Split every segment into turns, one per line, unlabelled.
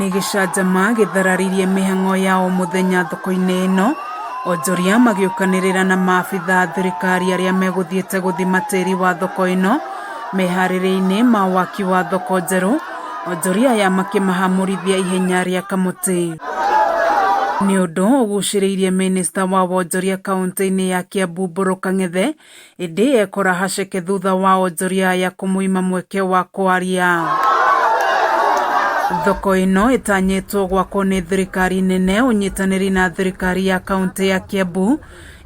nĩ gĩcanjama gĩthararirie mĩhang'o ya o mũthenya thoko-inĩ ĩno, onjoria magĩũkanĩrĩra na maabitha thirikari arĩa megũthiĩte gũthima tĩri wa thoko ĩno meharĩrĩria-inĩ ma waki wa thoko njerũ, onjoria aya makĩmahamũrithia ihenya rĩa kamũtĩ. Nĩ ũndũ ũgucĩrĩirie minista wa wonjoria kaũntĩ-inĩ ya Kiambu Mbũrũ Kang'ethe, ĩndĩ ekora haceke thutha wa onjoria aya kũmũima mweke wa kwaria. Thoko ĩno ĩtanyĩtwo gwakwo nĩ thirikari nene ũnyitanĩri na thirikari ya kaũntĩ ya Kiambu,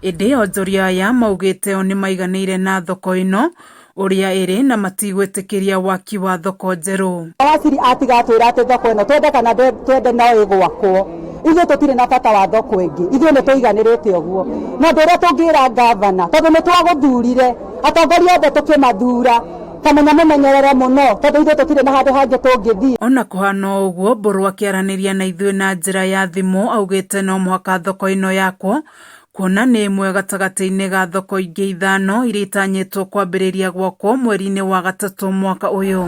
ĩndĩ onjoria aya maugĩte o nĩ maiganĩire na thoko ĩno ũrĩa ĩrĩ na matigwĩtĩkĩria waki wa thoko njerũ.
Waziri atigatwĩra atĩ thoko ĩno twende kana twende no ĩgwakwo, ithuĩ tũtirĩ na bata wa thoko ĩngĩ, ithuĩ nĩ tũiganĩrĩte ũguo. Na ũndũ ũrĩa tũngĩra ngavana, tondũ nĩ twagũthurire atongoria othe tũkĩmathura, kamenya mũmenyerere mũno tondũ ithuĩ tũtirĩ na handũ hangĩ tũngĩthiĩ. Ona
kũhana ũguo, Mbũrũ akĩaranĩria na ithuĩ na njĩra ya thimũ augĩte no mũhaka thoko ĩno yakwo, kuona nĩ ĩmwe gatagatĩ-inĩ ga thoko ingĩ ithano iria itanyĩtwo kwambĩrĩria gwakwo mweri-inĩ wa gatatũ mwaka ũyũ.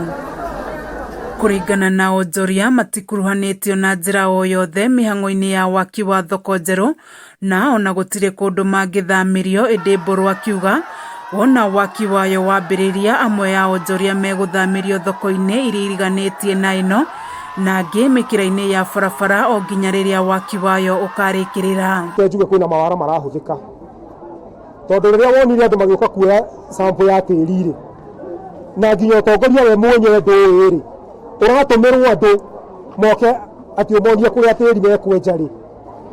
Kũringana na onjoria matikuruhanĩtio na njĩra o yothe mĩhang'o-inĩ ya waki wa thoko njerũ, na ona gũtirĩ kũndũ mangĩthamĩrio, ĩndĩ Mbũrũ akiuga wona waki wayo wambĩrĩria amwe ya onjoria megũthamĩrio thoko-inĩ iria iriganĩtie na ĩno, na angĩ mĩkĩra-inĩ ya barabara o nginya rĩrĩa waki wayo ũkarĩkĩrĩra.
Njuge kwĩna mawara marahũthĩka, tondũ rĩrĩa wonire andũ magĩũka kuoya sample ya tĩri-rĩ, na nginya ũtongoria we mwenyewe ndũĩ-rĩ, ũratũmĩrwo andũ moke atĩ ũmonie kũrĩa tĩri mekwenja-rĩ,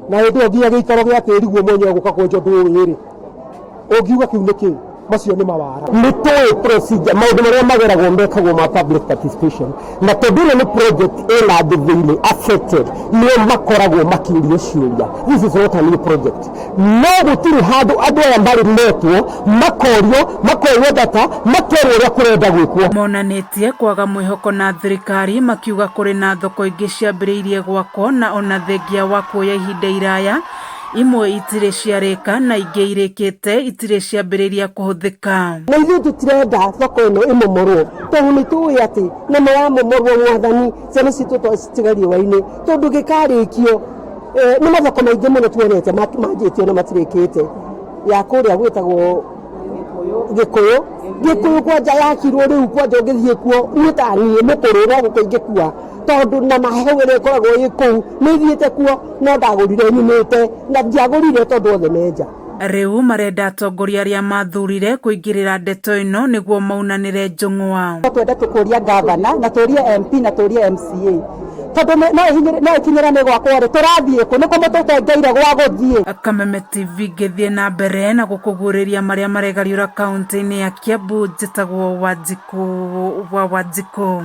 na hĩndĩ ĩyo nginya gĩikaro gĩa tĩri guo mwenyewe gũka kwenja ndũĩ-rĩ, ũngiuga kĩu nĩkĩ? Macio nĩ mawara.
Nĩ tũĩ procedure maũndũ marĩa mageragwo mekagwo ma public participation, na tondũ ĩno nĩ project ĩna andũ thĩinĩ affected, nĩo makoragwo makĩũrio ciũria. This is not a new project. No gũtirĩ handũ andũ aya marĩ metwo makorio data makerwo ũrĩa kũrenda gwĩkwo.
Monanĩtie kwaga mwĩhoko na thirikari, makiuga kũrĩ na thoko ingĩ ciambĩrĩirie gwakwo na ona thengia wa kuoya ihinda iraya, imwe itirĩ ciarĩka na ingĩ irĩkĩte itirĩ ciambĩrĩria kũhũthĩka.
Na ithuĩ tũtirenda thoko ĩno ĩmomorwo, tondũ nĩ tũĩ atĩ nĩmo yamomorwo Mwathani ciana citũ twacitiga riũa-inĩ, tondũ gĩkarĩkio nĩ mathoko maingĩ mũno tuonete manjĩtio na matirĩkĩte. Ya kũrĩa gwĩtagwo Gĩkũyũ kwanja yakirwo rĩu kwanja ũngĩthiĩ kuo niĩ ta niĩ mũkũrũ no gũkũ ingĩkua, tondũ na mahehu ĩrĩa ĩkoragwo ĩ kũu nĩ ithiĩte kuo, no ndagũrire nyumĩte na ndiagũrire tondũ othe menja.
Rĩu marenda atongoria arĩa mathurire kũingĩrĩra ndeto ĩno nĩguo maunanĩre njũng'wa.
Twende tũkũria gavana na tũrie MP na tũrie MCA, tondũ no ikinyĩrane gwakwo-rĩ tũrathiĩ kũ, nĩkũ mũtũtengeire gwa gũthiĩ.
Kameme TV ngĩthiĩ na mbere na gũkũguũrĩria marĩa maregariũra kaũntĩ-inĩ ya Kiambu, njĩtagwo Wanjikũ.